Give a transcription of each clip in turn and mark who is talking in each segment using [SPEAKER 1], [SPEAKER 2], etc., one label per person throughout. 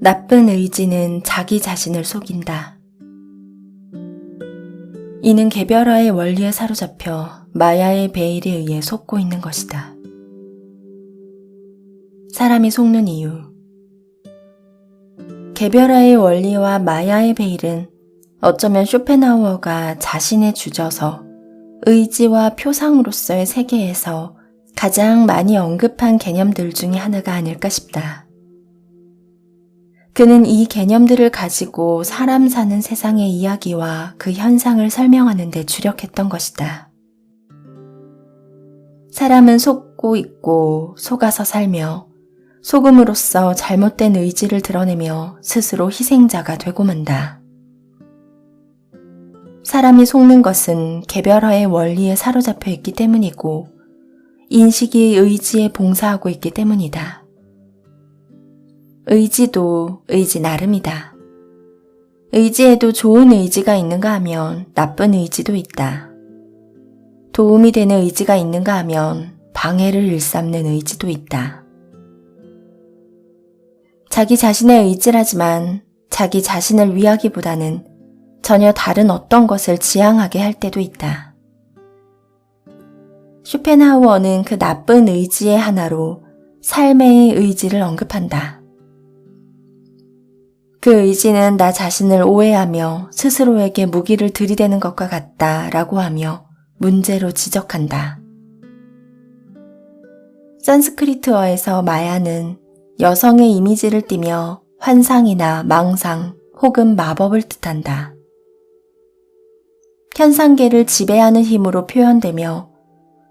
[SPEAKER 1] 나쁜 의지는 자기 자신을 속인다. 이는 개별화의 원리에 사로잡혀 마야의 베일에 의해 속고 있는 것이다. 사람이 속는 이유. 개별화의 원리와 마야의 베일은 어쩌면 쇼펜하우어가 자신의 주저서 의지와 표상으로서의 세계에서 가장 많이 언급한 개념들 중에 하나가 아닐까 싶다. 그는 이 개념들을 가지고 사람 사는 세상의 이야기와 그 현상을 설명하는 데 주력했던 것이다. 사람은 속고 있고 속아서 살며 속음으로써 잘못된 의지를 드러내며 스스로 희생자가 되고 만다. 사람이 속는 것은 개별화의 원리에 사로잡혀 있기 때문이고 인식이 의지에 봉사하고 있기 때문이다. 의지도 의지 나름이다. 의지에도 좋은 의지가 있는가 하면 나쁜 의지도 있다. 도움이 되는 의지가 있는가 하면 방해를 일삼는 의지도 있다. 자기 자신의 의지라지만 자기 자신을 위하기보다는 전혀 다른 어떤 것을 지향하게 할 때도 있다. 쇼펜하우어는 그 나쁜 의지의 하나로 삶의 의지를 언급한다. 그 의지는 나 자신을 오해하며 스스로에게 무기를 들이대는 것과 같다 라고 하며 문제로 지적한다. 산스크리트어에서 마야는 여성의 이미지를 띠며 환상이나 망상 혹은 마법을 뜻한다. 현상계를 지배하는 힘으로 표현되며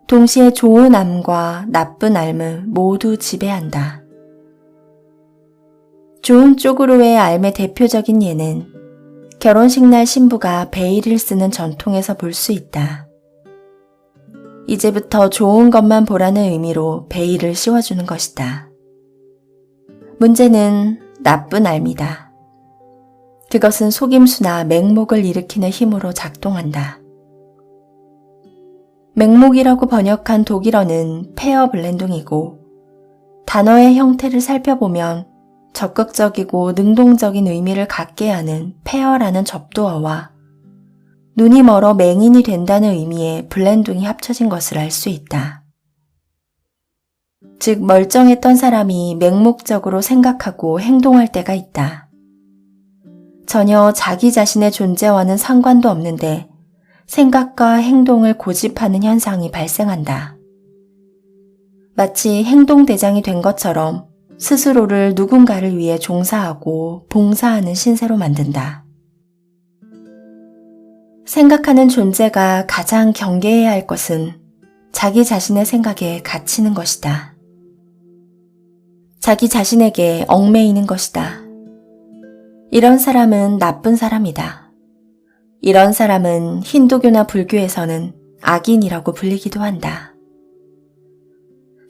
[SPEAKER 1] 동시에 좋은 암과 나쁜 암을 모두 지배한다. 좋은 쪽으로의 암의 대표적인 예는 결혼식 날 신부가 베일을 쓰는 전통에서 볼 수 있다. 이제부터 좋은 것만 보라는 의미로 베일을 씌워주는 것이다. 문제는 나쁜 암이다. 그것은 속임수나 맹목을 일으키는 힘으로 작동한다. 맹목이라고 번역한 독일어는 페어 블렌딩이고 단어의 형태를 살펴보면 적극적이고 능동적인 의미를 갖게 하는 페어라는 접두어와 눈이 멀어 맹인이 된다는 의미의 블렌딩이 합쳐진 것을 알 수 있다. 즉 멀쩡했던 사람이 맹목적으로 생각하고 행동할 때가 있다. 전혀 자기 자신의 존재와는 상관도 없는데 생각과 행동을 고집하는 현상이 발생한다. 마치 행동대장이 된 것처럼 스스로를 누군가를 위해 종사하고 봉사하는 신세로 만든다. 생각하는 존재가 가장 경계해야 할 것은 자기 자신의 생각에 갇히는 것이다. 자기 자신에게 얽매이는 것이다. 이런 사람은 나쁜 사람이다. 이런 사람은 힌두교나 불교에서는 악인이라고 불리기도 한다.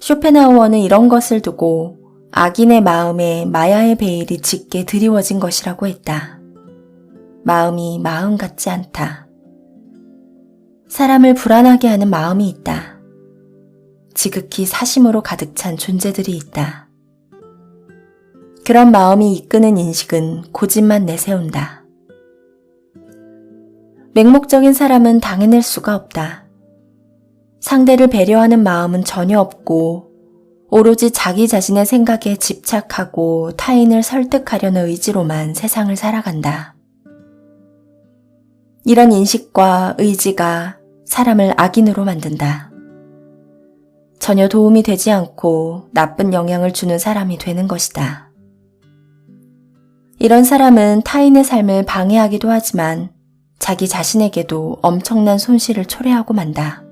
[SPEAKER 1] 쇼펜하우어는 이런 것을 두고 악인의 마음에 마야의 베일이 짙게 드리워진 것이라고 했다. 마음이 마음 같지 않다. 사람을 불안하게 하는 마음이 있다. 지극히 사심으로 가득 찬 존재들이 있다. 그런 마음이 이끄는 인식은 고집만 내세운다. 맹목적인 사람은 당해낼 수가 없다. 상대를 배려하는 마음은 전혀 없고 오로지 자기 자신의 생각에 집착하고 타인을 설득하려는 의지로만 세상을 살아간다. 이런 인식과 의지가 사람을 악인으로 만든다. 전혀 도움이 되지 않고 나쁜 영향을 주는 사람이 되는 것이다. 이런 사람은 타인의 삶을 방해하기도 하지만 자기 자신에게도 엄청난 손실을 초래하고 만다.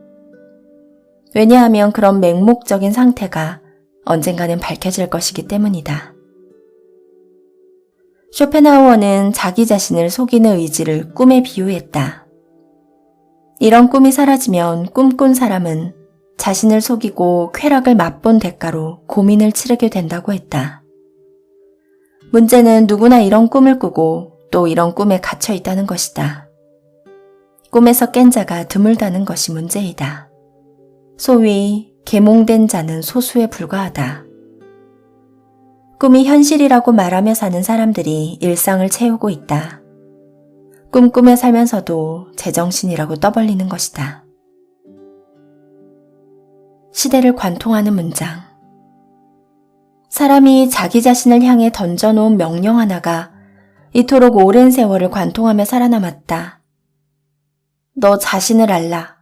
[SPEAKER 1] 왜냐하면 그런 맹목적인 상태가 언젠가는 밝혀질 것이기 때문이다. 쇼펜하우어는 자기 자신을 속이는 의지를 꿈에 비유했다. 이런 꿈이 사라지면 꿈꾼 사람은 자신을 속이고 쾌락을 맛본 대가로 고민을 치르게 된다고 했다. 문제는 누구나 이런 꿈을 꾸고 또 이런 꿈에 갇혀 있다는 것이다. 꿈에서 깬 자가 드물다는 것이 문제이다. 소위 계몽된 자는 소수에 불과하다. 꿈이 현실이라고 말하며 사는 사람들이 일상을 채우고 있다. 꿈꾸며 살면서도 제정신이라고 떠벌리는 것이다. 시대를 관통하는 문장. 사람이 자기 자신을 향해 던져놓은 명령 하나가 이토록 오랜 세월을 관통하며 살아남았다. 너 자신을 알라.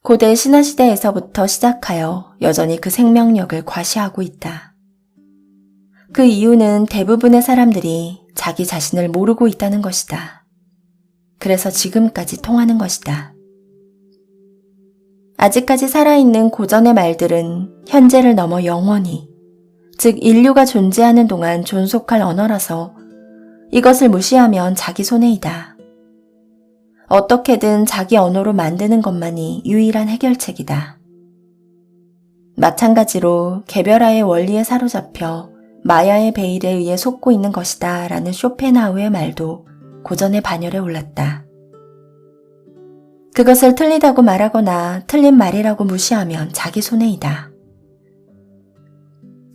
[SPEAKER 1] 고대 신화시대에서부터 시작하여 여전히 그 생명력을 과시하고 있다. 그 이유는 대부분의 사람들이 자기 자신을 모르고 있다는 것이다. 그래서 지금까지 통하는 것이다. 아직까지 살아있는 고전의 말들은 현재를 넘어 영원히, 즉 인류가 존재하는 동안 존속할 언어라서 이것을 무시하면 자기 손해이다. 어떻게든 자기 언어로 만드는 것만이 유일한 해결책이다. 마찬가지로 개별화의 원리에 사로잡혀 마야의 베일에 의해 속고 있는 것이다 라는 쇼펜하우의 말도 고전의 반열에 올랐다. 그것을 틀리다고 말하거나 틀린 말이라고 무시하면 자기 손해이다.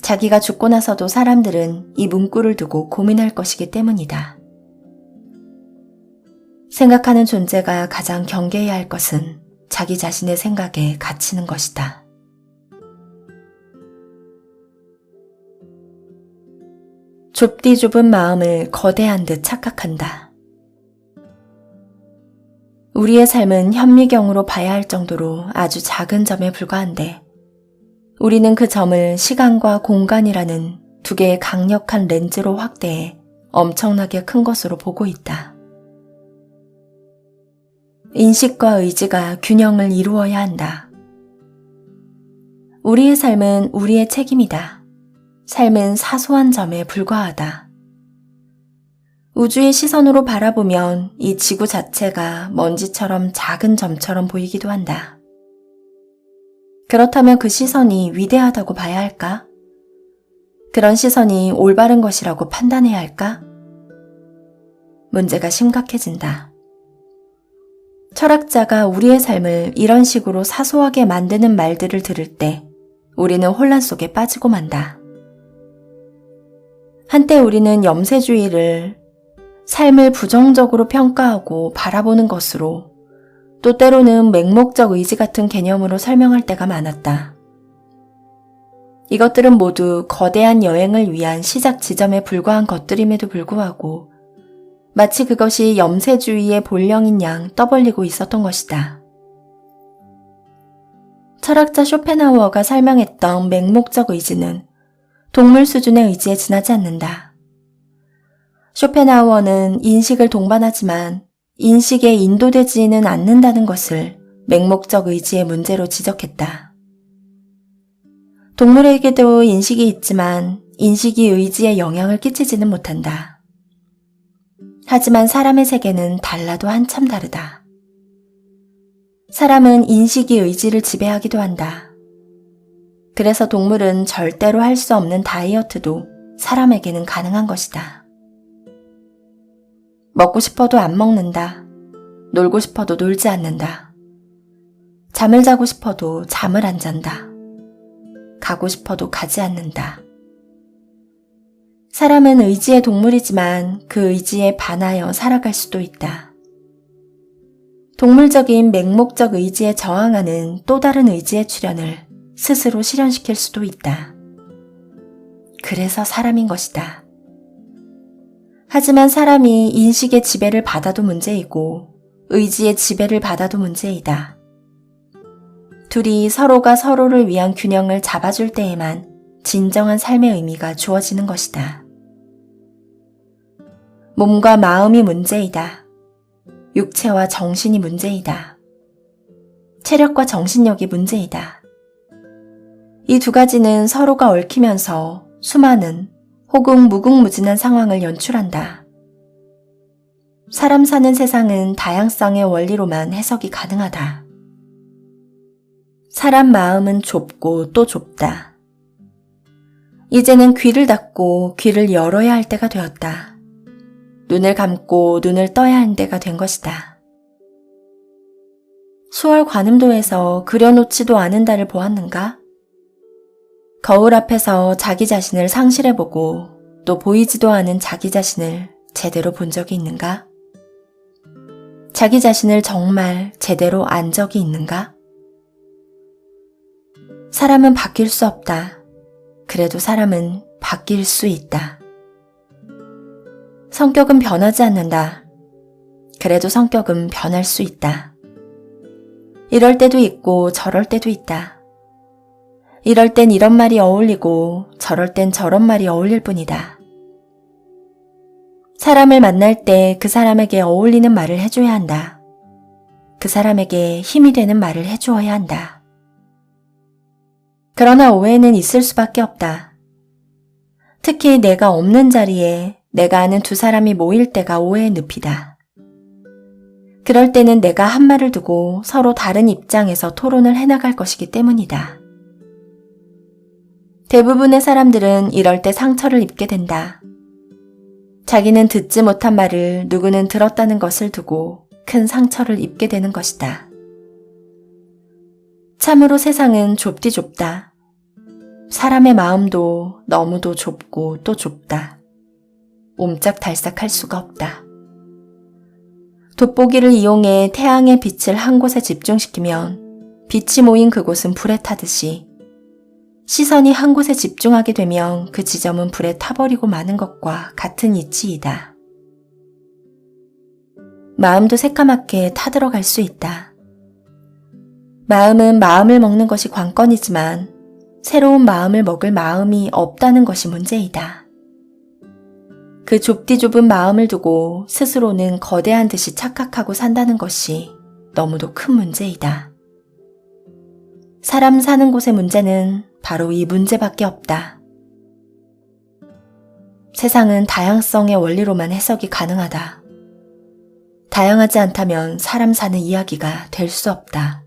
[SPEAKER 1] 자기가 죽고 나서도 사람들은 이 문구를 두고 고민할 것이기 때문이다. 생각하는 존재가 가장 경계해야 할 것은 자기 자신의 생각에 갇히는 것이다. 좁디 좁은 마음을 거대한 듯 착각한다. 우리의 삶은 현미경으로 봐야 할 정도로 아주 작은 점에 불과한데 우리는 그 점을 시간과 공간이라는 두 개의 강력한 렌즈로 확대해 엄청나게 큰 것으로 보고 있다. 인식과 의지가 균형을 이루어야 한다. 우리의 삶은 우리의 책임이다. 삶은 사소한 점에 불과하다. 우주의 시선으로 바라보면 이 지구 자체가 먼지처럼 작은 점처럼 보이기도 한다. 그렇다면 그 시선이 위대하다고 봐야 할까? 그런 시선이 올바른 것이라고 판단해야 할까? 문제가 심각해진다. 철학자가 우리의 삶을 이런 식으로 사소하게 만드는 말들을 들을 때 우리는 혼란 속에 빠지고 만다. 한때 우리는 염세주의를 삶을 부정적으로 평가하고 바라보는 것으로 또 때로는 맹목적 의지 같은 개념으로 설명할 때가 많았다. 이것들은 모두 거대한 여행을 위한 시작 지점에 불과한 것들임에도 불구하고 마치 그것이 염세주의의 본령인 양 떠벌리고 있었던 것이다. 철학자 쇼펜하우어가 설명했던 맹목적 의지는 동물 수준의 의지에 지나지 않는다. 쇼펜하우어는 인식을 동반하지만 인식에 인도되지는 않는다는 것을 맹목적 의지의 문제로 지적했다. 동물에게도 인식이 있지만 인식이 의지에 영향을 끼치지는 못한다. 하지만 사람의 세계는 달라도 한참 다르다. 사람은 인식이 의지를 지배하기도 한다. 그래서 동물은 절대로 할 수 없는 다이어트도 사람에게는 가능한 것이다. 먹고 싶어도 안 먹는다. 놀고 싶어도 놀지 않는다. 잠을 자고 싶어도 잠을 안 잔다. 가고 싶어도 가지 않는다. 사람은 의지의 동물이지만 그 의지에 반하여 살아갈 수도 있다. 동물적인 맹목적 의지에 저항하는 또 다른 의지의 출현을 스스로 실현시킬 수도 있다. 그래서 사람인 것이다. 하지만 사람이 인식의 지배를 받아도 문제이고 의지의 지배를 받아도 문제이다. 둘이 서로가 서로를 위한 균형을 잡아줄 때에만 진정한 삶의 의미가 주어지는 것이다. 몸과 마음이 문제이다. 육체와 정신이 문제이다. 체력과 정신력이 문제이다. 이 두 가지는 서로가 얽히면서 수많은 혹은 무궁무진한 상황을 연출한다. 사람 사는 세상은 다양성의 원리로만 해석이 가능하다. 사람 마음은 좁고 또 좁다. 이제는 귀를 닫고 귀를 열어야 할 때가 되었다. 눈을 감고 눈을 떠야 하는 때가 된 것이다. 수월 관음도에서 그려놓지도 않은 달을 보았는가? 거울 앞에서 자기 자신을 상실해보고 또 보이지도 않은 자기 자신을 제대로 본 적이 있는가? 자기 자신을 정말 제대로 안 적이 있는가? 사람은 바뀔 수 없다. 그래도 사람은 바뀔 수 있다. 성격은 변하지 않는다. 그래도 성격은 변할 수 있다. 이럴 때도 있고 저럴 때도 있다. 이럴 땐 이런 말이 어울리고 저럴 땐 저런 말이 어울릴 뿐이다. 사람을 만날 때 그 사람에게 어울리는 말을 해줘야 한다. 그 사람에게 힘이 되는 말을 해주어야 한다. 그러나 오해는 있을 수밖에 없다. 특히 내가 없는 자리에 내가 아는 두 사람이 모일 때가 오해의 늪이다. 그럴 때는 내가 한 말을 두고 서로 다른 입장에서 토론을 해나갈 것이기 때문이다. 대부분의 사람들은 이럴 때 상처를 입게 된다. 자기는 듣지 못한 말을 누구는 들었다는 것을 두고 큰 상처를 입게 되는 것이다. 참으로 세상은 좁디 좁다. 사람의 마음도 너무도 좁고 또 좁다. 옴짝달싹할 수가 없다. 돋보기를 이용해 태양의 빛을 한 곳에 집중시키면 빛이 모인 그곳은 불에 타듯이 시선이 한 곳에 집중하게 되면 그 지점은 불에 타버리고 마는 것과 같은 이치이다. 마음도 새까맣게 타들어갈 수 있다. 마음은 마음을 먹는 것이 관건이지만 새로운 마음을 먹을 마음이 없다는 것이 문제이다. 그 좁디 좁은 마음을 두고 스스로는 거대한 듯이 착각하고 산다는 것이 너무도 큰 문제이다. 사람 사는 곳의 문제는 바로 이 문제밖에 없다. 세상은 다양성의 원리로만 해석이 가능하다. 다양하지 않다면 사람 사는 이야기가 될 수 없다.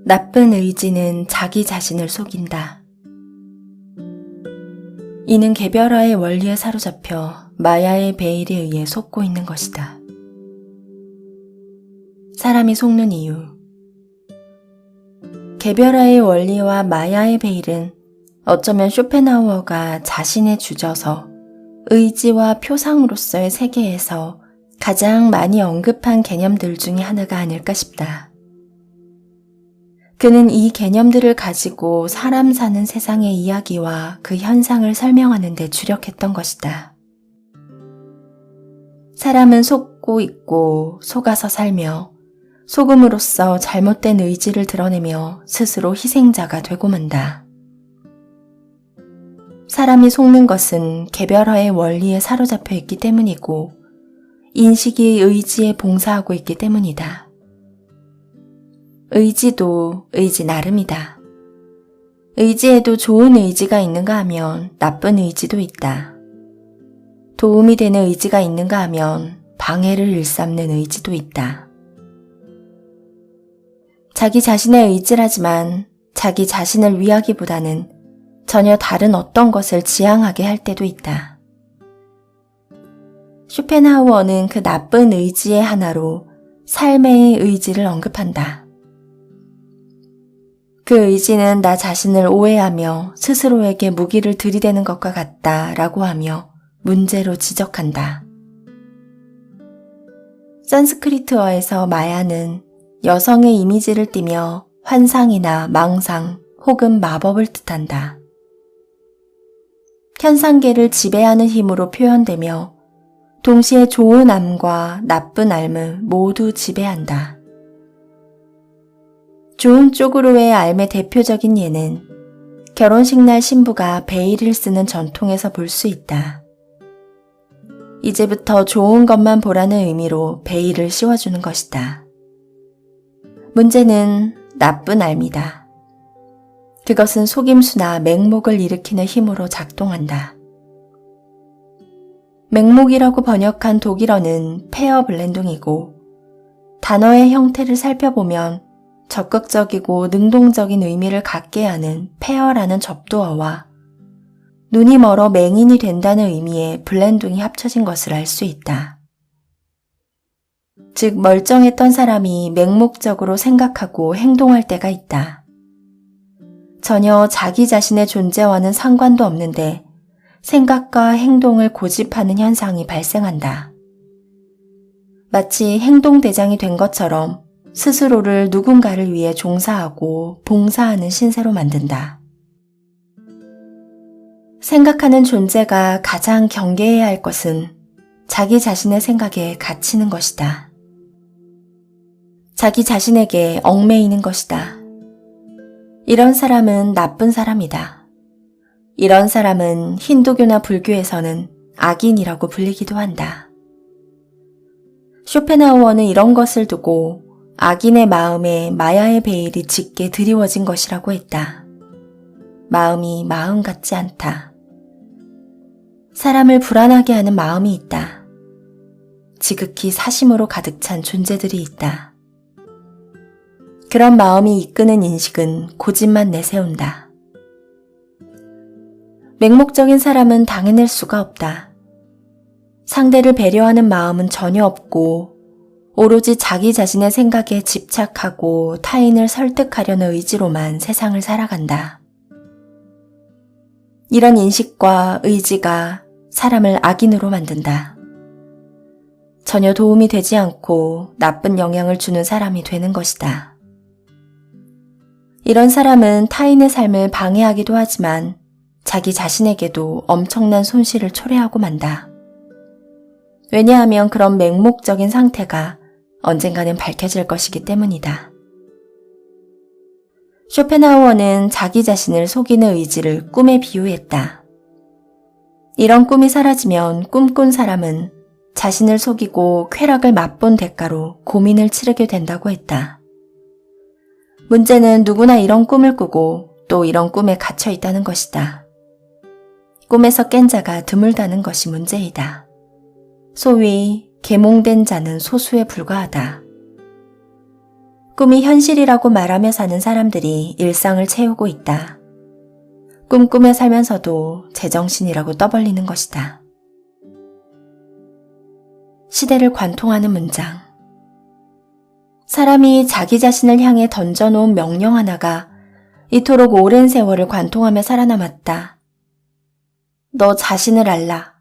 [SPEAKER 1] 나쁜 의지는 자기 자신을 속인다. 이는 개별화의 원리에 사로잡혀 마야의 베일에 의해 속고 있는 것이다. 사람이 속는 이유. 개별화의 원리와 마야의 베일은 어쩌면 쇼펜하우어가 자신의 주저서 의지와 표상으로서의 세계에서 가장 많이 언급한 개념들 중에 하나가 아닐까 싶다. 그는 이 개념들을 가지고 사람 사는 세상의 이야기와 그 현상을 설명하는 데 주력했던 것이다. 사람은 속고 있고 속아서 살며 속음으로써 잘못된 의지를 드러내며 스스로 희생자가 되고 만다. 사람이 속는 것은 개별화의 원리에 사로잡혀 있기 때문이고 인식이 의지에 봉사하고 있기 때문이다. 의지도 의지 나름이다. 의지에도 좋은 의지가 있는가 하면 나쁜 의지도 있다. 도움이 되는 의지가 있는가 하면 방해를 일삼는 의지도 있다. 자기 자신의 의지라지만 자기 자신을 위하기보다는 전혀 다른 어떤 것을 지향하게 할 때도 있다. 쇼펜하우어는 그 나쁜 의지의 하나로 삶의 의지를 언급한다. 그 의지는 나 자신을 오해하며 스스로에게 무기를 들이대는 것과 같다라고 하며 문제로 지적한다. 산스크리트어에서 마야는 여성의 이미지를 띠며 환상이나 망상 혹은 마법을 뜻한다. 현상계를 지배하는 힘으로 표현되며 동시에 좋은 암과 나쁜 암을 모두 지배한다. 좋은 쪽으로의 암의 대표적인 예는 결혼식 날 신부가 베일을 쓰는 전통에서 볼 수 있다. 이제부터 좋은 것만 보라는 의미로 베일을 씌워주는 것이다. 문제는 나쁜 암이다. 그것은 속임수나 맹목을 일으키는 힘으로 작동한다. 맹목이라고 번역한 독일어는 페어블렌둥이고 단어의 형태를 살펴보면 적극적이고 능동적인 의미를 갖게 하는 페어라는 접두어와 눈이 멀어 맹인이 된다는 의미의 블렌둥이 합쳐진 것을 알 수 있다. 즉 멀쩡했던 사람이 맹목적으로 생각하고 행동할 때가 있다. 전혀 자기 자신의 존재와는 상관도 없는데 생각과 행동을 고집하는 현상이 발생한다. 마치 행동대장이 된 것처럼 스스로를 누군가를 위해 종사하고 봉사하는 신세로 만든다. 생각하는 존재가 가장 경계해야 할 것은 자기 자신의 생각에 갇히는 것이다. 자기 자신에게 얽매이는 것이다. 이런 사람은 나쁜 사람이다. 이런 사람은 힌두교나 불교에서는 악인이라고 불리기도 한다. 쇼펜하우어는 이런 것을 두고 악인의 마음에 마야의 베일이 짙게 드리워진 것이라고 했다. 마음이 마음 같지 않다. 사람을 불안하게 하는 마음이 있다. 지극히 사심으로 가득 찬 존재들이 있다. 그런 마음이 이끄는 인식은 고집만 내세운다. 맹목적인 사람은 당해낼 수가 없다. 상대를 배려하는 마음은 전혀 없고 오로지 자기 자신의 생각에 집착하고 타인을 설득하려는 의지로만 세상을 살아간다. 이런 인식과 의지가 사람을 악인으로 만든다. 전혀 도움이 되지 않고 나쁜 영향을 주는 사람이 되는 것이다. 이런 사람은 타인의 삶을 방해하기도 하지만 자기 자신에게도 엄청난 손실을 초래하고 만다. 왜냐하면 그런 맹목적인 상태가 언젠가는 밝혀질 것이기 때문이다. 쇼펜하우어는 자기 자신을 속이는 의지를 꿈에 비유했다. 이런 꿈이 사라지면 꿈꾼 사람은 자신을 속이고 쾌락을 맛본 대가로 고민을 치르게 된다고 했다. 문제는 누구나 이런 꿈을 꾸고 또 이런 꿈에 갇혀 있다는 것이다. 꿈에서 깬 자가 드물다는 것이 문제이다. 소위 계몽된 자는 소수에 불과하다. 꿈이 현실이라고 말하며 사는 사람들이 일상을 채우고 있다. 꿈꾸며 살면서도 제정신이라고 떠벌리는 것이다. 시대를 관통하는 문장. 사람이 자기 자신을 향해 던져놓은 명령 하나가 이토록 오랜 세월을 관통하며 살아남았다. 너 자신을 알라.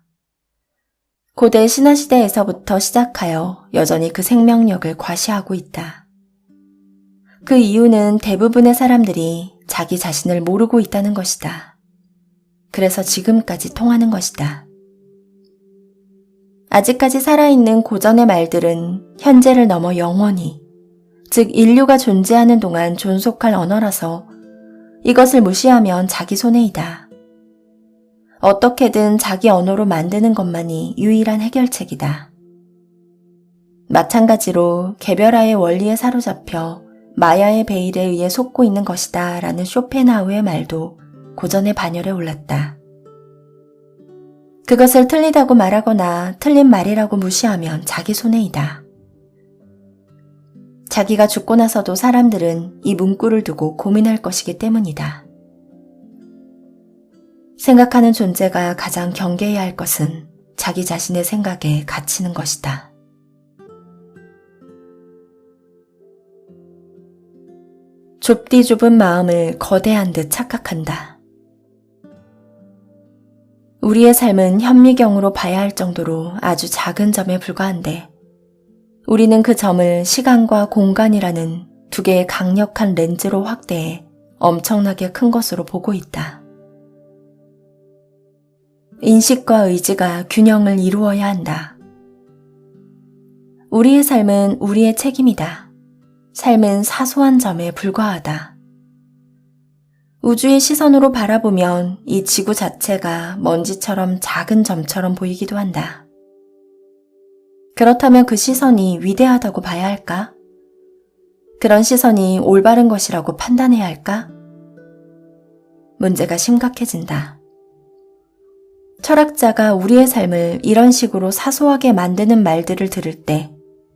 [SPEAKER 1] 고대 신화시대에서부터 시작하여 여전히 그 생명력을 과시하고 있다. 그 이유는 대부분의 사람들이 자기 자신을 모르고 있다는 것이다. 그래서 지금까지 통하는 것이다. 아직까지 살아있는 고전의 말들은 현재를 넘어 영원히, 즉 인류가 존재하는 동안 존속할 언어라서 이것을 무시하면 자기 손해이다. 어떻게든 자기 언어로 만드는 것만이 유일한 해결책이다. 마찬가지로 개별화의 원리에 사로잡혀 마야의 베일에 의해 속고 있는 것이다 라는 쇼펜하우의 말도 고전의 반열에 올랐다. 그것을 틀리다고 말하거나 틀린 말이라고 무시하면 자기 손해이다. 자기가 죽고 나서도 사람들은 이 문구를 두고 고민할 것이기 때문이다. 생각하는 존재가 가장 경계해야 할 것은 자기 자신의 생각에 갇히는 것이다. 좁디 좁은 마음을 거대한 듯 착각한다. 우리의 삶은 현미경으로 봐야 할 정도로 아주 작은 점에 불과한데 우리는 그 점을 시간과 공간이라는 두 개의 강력한 렌즈로 확대해 엄청나게 큰 것으로 보고 있다. 인식과 의지가 균형을 이루어야 한다. 우리의 삶은 우리의 책임이다. 삶은 사소한 점에 불과하다. 우주의 시선으로 바라보면 이 지구 자체가 먼지처럼 작은 점처럼 보이기도 한다. 그렇다면 그 시선이 위대하다고 봐야 할까? 그런 시선이 올바른 것이라고 판단해야 할까? 문제가 심각해진다. 철학자가 우리의 삶을 이런 식으로 사소하게 만드는 말들을 들을 때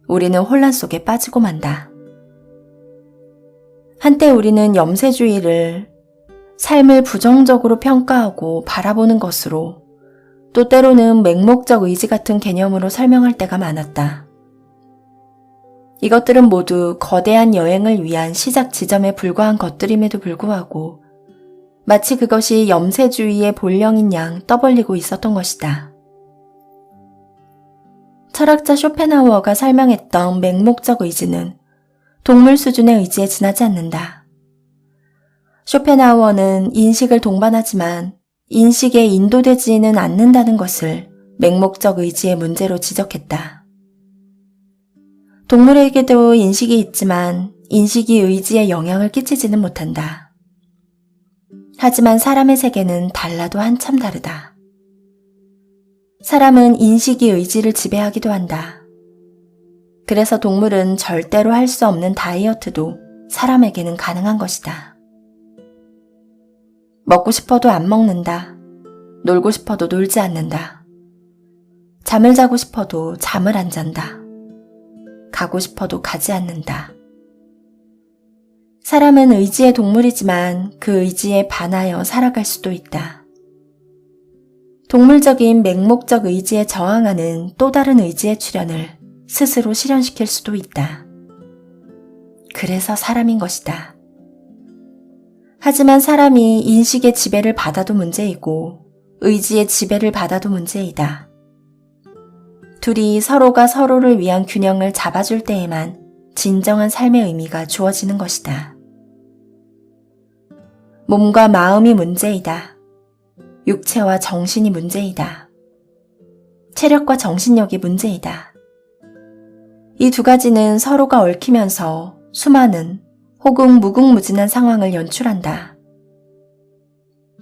[SPEAKER 1] 우리는 혼란 속에 빠지고 만다. 한때 우리는 염세주의를 삶을 부정적으로 평가하고 바라보는 것으로 또 때로는 맹목적 의지 같은 개념으로 설명할 때가 많았다. 이것들은 모두 거대한 여행을 위한 시작 지점에 불과한 것들임에도 불구하고 마치 그것이 염세주의의 본령인 양 떠벌리고 있었던 것이다. 철학자 쇼펜하우어가 설명했던 맹목적 의지는 동물 수준의 의지에 지나지 않는다. 쇼펜하우어는 인식을 동반하지만 인식에 인도되지는 않는다는 것을 맹목적 의지의 문제로 지적했다. 동물에게도 인식이 있지만 인식이 의지에 영향을 끼치지는 못한다. 하지만 사람의 세계는 달라도 한참 다르다. 사람은 인식이 의지를 지배하기도 한다. 그래서 동물은 절대로 할 수 없는 다이어트도 사람에게는 가능한 것이다. 먹고 싶어도 안 먹는다. 놀고 싶어도 놀지 않는다. 잠을 자고 싶어도 잠을 안 잔다. 가고 싶어도 가지 않는다. 사람은 의지의 동물이지만 그 의지에 반하여 살아갈 수도 있다. 동물적인 맹목적 의지에 저항하는 또 다른 의지의 출현을 스스로 실현시킬 수도 있다. 그래서 사람인 것이다. 하지만 사람이 인식의 지배를 받아도 문제이고 의지의 지배를 받아도 문제이다. 둘이 서로가 서로를 위한 균형을 잡아줄 때에만 진정한 삶의 의미가 주어지는 것이다. 몸과 마음이 문제이다. 육체와 정신이 문제이다. 체력과 정신력이 문제이다. 이 두 가지는 서로가 얽히면서 수많은 혹은 무궁무진한 상황을 연출한다.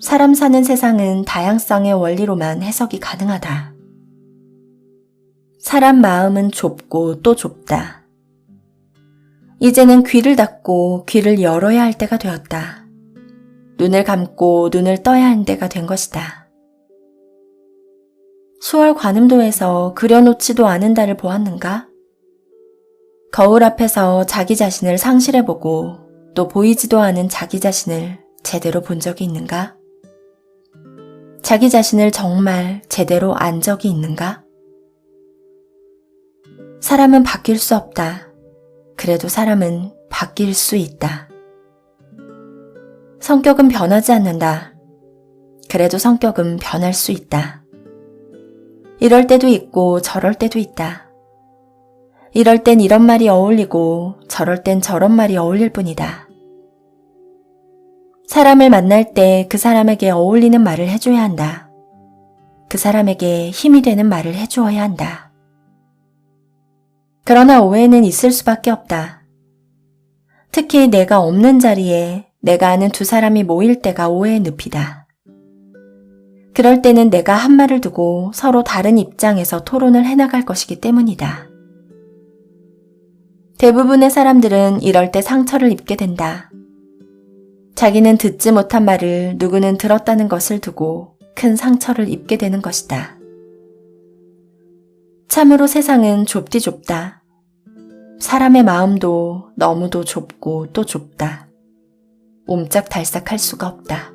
[SPEAKER 1] 사람 사는 세상은 다양성의 원리로만 해석이 가능하다. 사람 마음은 좁고 또 좁다. 이제는 귀를 닫고 귀를 열어야 할 때가 되었다. 눈을 감고 눈을 떠야 하는 때가 된 것이다. 수월 관음도에서 그려놓지도 않은 달을 보았는가? 거울 앞에서 자기 자신을 상실해보고 또 보이지도 않은 자기 자신을 제대로 본 적이 있는가? 자기 자신을 정말 제대로 안 적이 있는가? 사람은 바뀔 수 없다. 그래도 사람은 바뀔 수 있다. 성격은 변하지 않는다. 그래도 성격은 변할 수 있다. 이럴 때도 있고 저럴 때도 있다. 이럴 땐 이런 말이 어울리고 저럴 땐 저런 말이 어울릴 뿐이다. 사람을 만날 때 그 사람에게 어울리는 말을 해줘야 한다. 그 사람에게 힘이 되는 말을 해주어야 한다. 그러나 오해는 있을 수밖에 없다. 특히 내가 없는 자리에 내가 아는 두 사람이 모일 때가 오해의 늪이다. 그럴 때는 내가 한 말을 두고 서로 다른 입장에서 토론을 해나갈 것이기 때문이다. 대부분의 사람들은 이럴 때 상처를 입게 된다. 자기는 듣지 못한 말을 누구는 들었다는 것을 두고 큰 상처를 입게 되는 것이다. 참으로 세상은 좁디 좁다. 사람의 마음도 너무도 좁고 또 좁다. 옴짝달싹할 수가 없다.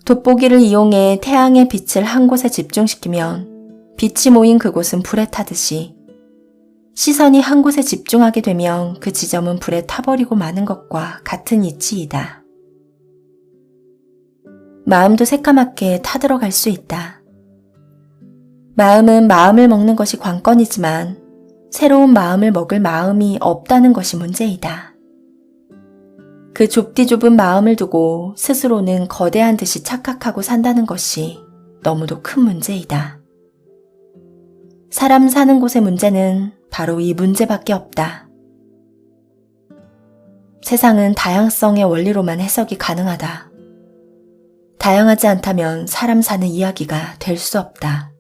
[SPEAKER 1] 돋보기를 이용해 태양의 빛을 한 곳에 집중시키면 빛이 모인 그곳은 불에 타듯이 시선이 한 곳에 집중하게 되면 그 지점은 불에 타버리고 마는 것과 같은 이치이다. 마음도 새까맣게 타들어갈 수 있다. 마음은 마음을 먹는 것이 관건이지만 새로운 마음을 먹을 마음이 없다는 것이 문제이다. 그 좁디 좁은 마음을 두고 스스로는 거대한 듯이 착각하고 산다는 것이 너무도 큰 문제이다. 사람 사는 곳의 문제는 바로 이 문제밖에 없다. 세상은 다양성의 원리로만 해석이 가능하다. 다양하지 않다면 사람 사는 이야기가 될 수 없다.